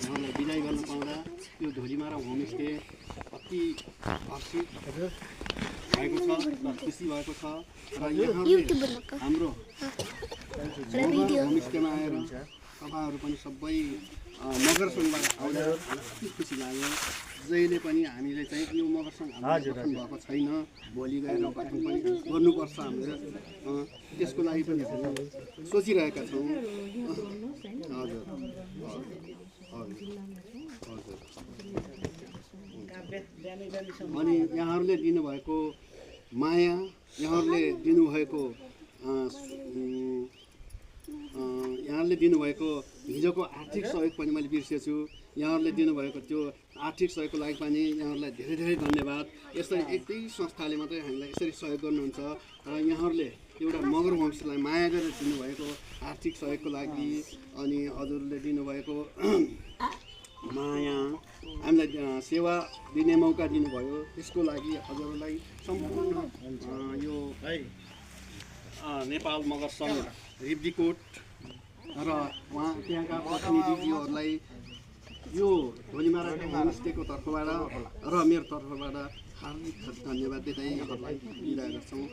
उहाँलाई बिदाई गर्न पाउँदा यो धुलीमारा होमस्टे अति हर्षित भएको छ र खुसी भएको छ र यहाँहरूले हाम्रो होमस्टेमा आएर तपाईँहरू पनि सबै मगर सङ्घबाट आउँदा अति खुसी लाग्यो। जहिले पनि हामीले चाहिँ यो मगर सङ्घ हाम्रो गठन भएको छैन, भोलि गएर गठन पनि गर्नुपर्छ हामीले, त्यसको लागि पनि हामी सोचिरहेका छौँ। हजुर अनि यहाँहरूले दिनुभएको माया, यहाँहरूले दिनुभएको हिजोको आर्थिक सहयोग पनि मैले बिर्सेछु। यहाँहरूले दिनुभएको त्यो आर्थिक सहयोगको लागि पनि यहाँहरूलाई धेरै धेरै धन्यवाद। यसरी एकै संस्थाले मात्रै हामीलाई यसरी सहयोग गर्नुहुन्छ र यहाँहरूले एउटा मगर होमस्टेलाई माया गरेर दिनुभएको आर्थिक सहयोगको लागि अनि हजुरले दिनुभएको माया, हामीलाई सेवा दिने मौका दिनुभयो, त्यसको लागि हजुरहरूलाई सम्पूर्ण यो नेपाल मगर सङ्घ रिब्दीकोट र उहाँ त्यहाँका प्रतिनिधिज्यूहरूलाई यो धुलीमाराको होमस्टेको तर्फबाट र मेरो तर्फबाट हार्दिक धन्यवाद दिँदै यहाँहरूलाई बिदा गर्छौँ।